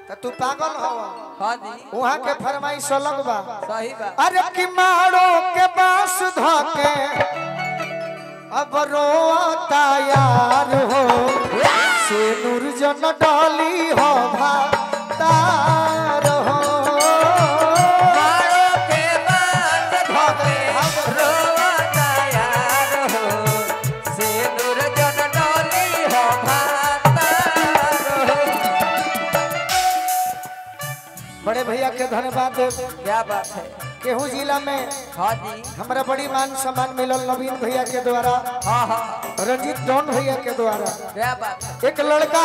तो तू पागल हो। हां जी वहां के फरमाइश अलग बा। सही बा। अरे कि मारो के बास धोके अब रोता यार हो से नूर जन डाली हो भातार हो। मारो के बास धोके रोता यार हो से नूर जन डाली हो भातार हो। बड़े भैया के धन्यवाद। क्या बात है। केहू जिला में हाँ जी हमारा बड़ी मान सम्मान मिलल नवीन भैया के द्वारा, हाँ हाँ रंजीत डॉन भैया के द्वारा। क्या बात है। एक लड़का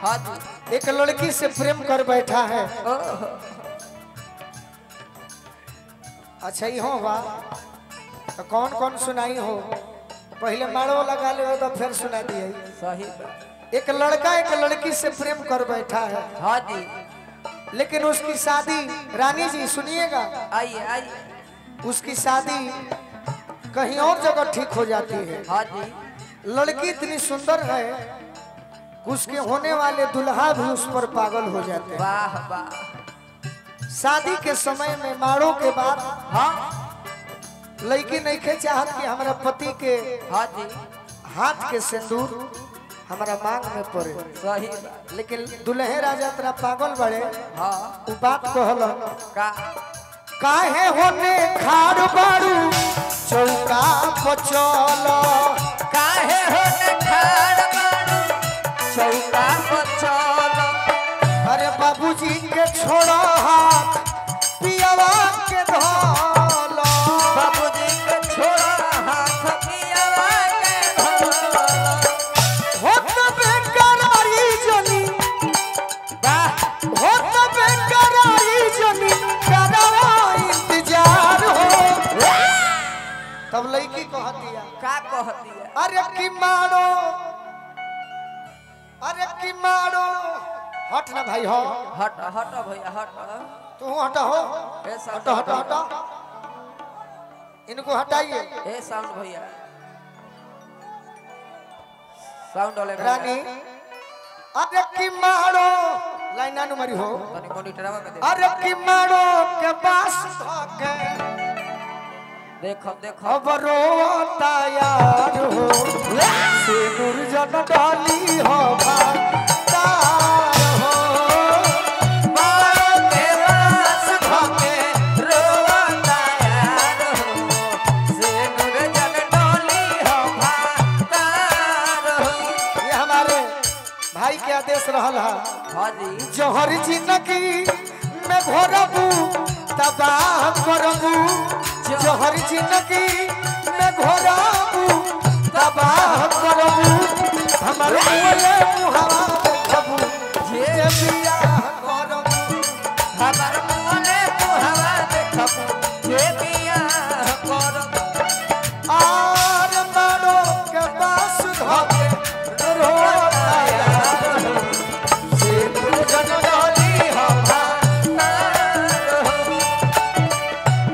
हाँ जी एक लड़की से प्रेम कर बैठा है। ओह अच्छा ही हो बा तो कौन कौन सुनाई हो, पहले मारो लगा ले तो फिर सुना दिए। सही बात। एक लड़का एक लड़की से प्रेम कर बैठा है, हाँ जी लेकिन उसकी शादी, रानी जी सुनिएगा, आइए आइए। उसकी शादी कहीं और जगह ठीक हो जाती है। हाँ जी लड़की इतनी सुंदर है उसके होने वाले दुल्हा भी उस पर पागल हो जाते हैं। वाह वाह। शादी के समय में मारो के बाद हाँ लड़की नहीं खे चाहत कि हमारा पति के हाँ जी हाथ के सिंदूर हमारा मांग में पड़े, सही बात। लेकिन दुल्हे राजा तेरा पागल बड़े हाँ उ बात कहल का काहे होने खाड़ बाड़ू चौका पचल। काहे होने खाड़ बाड़ू चौका पचल। अरे बाबूजी के छोड़ा हाथ पियावा के धोल। बाबूजी के छोड़ा हाथ पियावा के धोल। होत बेकरारी जनी वाह होत बेकरारी जनी करवा इंतजार हो। तब लड़की कहती है का कहती है। अरे कि मारो, अरे कि मारो। हट ना भाई हो, हट हट भैया हट। तू हटा हो, ए साउंड हटा हटा हटा, इनको हटाइए। ए साउंड भैया साउंड वाले रानी अरे कि मारो, लाइन ना मरी हो। तनी मॉनिटरवा में अरे कि मारो के पास धोके देखो देखो। अब रोता यार हो से नूर जन डाली हो भातार हो। मारो के पास धोके रोता यार हो से नूर जन डाली हो भातार हो। ये हमारे भाई के आदेश रहल है। हाँ जी जहर जिंदगी में घोरबू तबाह करबू। जहर जिंदगी में घोरबू तबाह करबू। हमर बोले मुहावा देखबू जे बियाह करबू। हमार मोने मुहावा देखबू जे बियाह करबू। आर मारो के पास धोके रोता यार हो से नूर जन डाली हो भातार हो।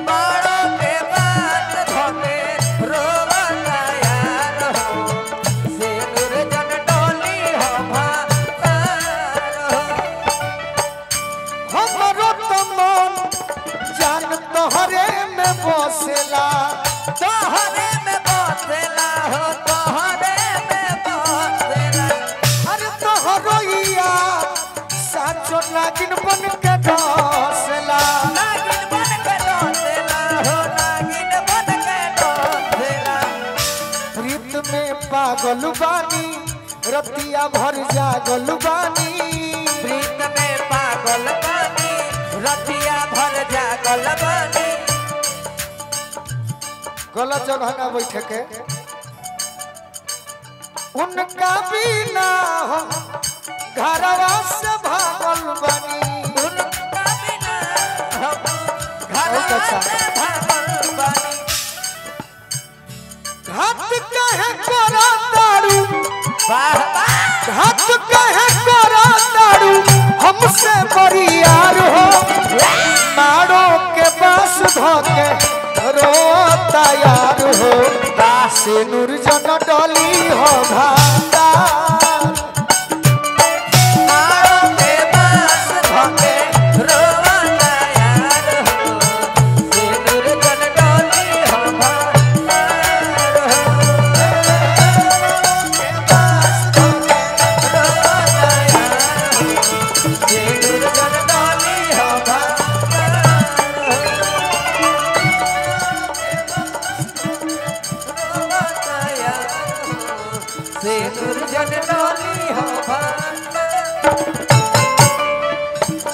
मारो के बात धोके रोता यार हो से नूर जन डाली हो भातार हो। हमरो तो मन जान तोहरे में बसेला। तोहरे में बसेला हो तोहरे में बसेला। अरे तोहरो यार साचो नागिन बन के डसेला। नागिन बन के डसेला हो नागिन बन के डसेला। प्रीत में पागल बानी रतिया भर जागल बानी। प्रीत में पागल बानी रतिया भर जागल बानी। गलत जगह ना बैठे के उनका बिना हम घरवा से भागल बानी। उनका बिना हम बहुत घर अच्छा। से भागल बानी। घात कहे करा तारू, वाह वाह। घात कहे करा तारू हमसे बड़ी यार हो। मारो के पास धोके रोता यार हो से नूर जन डाली हो भातार। मारो के पास से दुर्जन डाली हो से दुर्जन डाली हो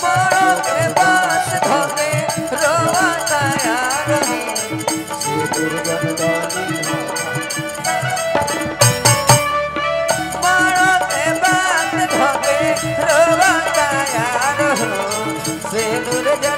मारो के बास धोके रोता यार से दुर्जन डाली हो मारो के बास धोके रोता यार से दुर्जन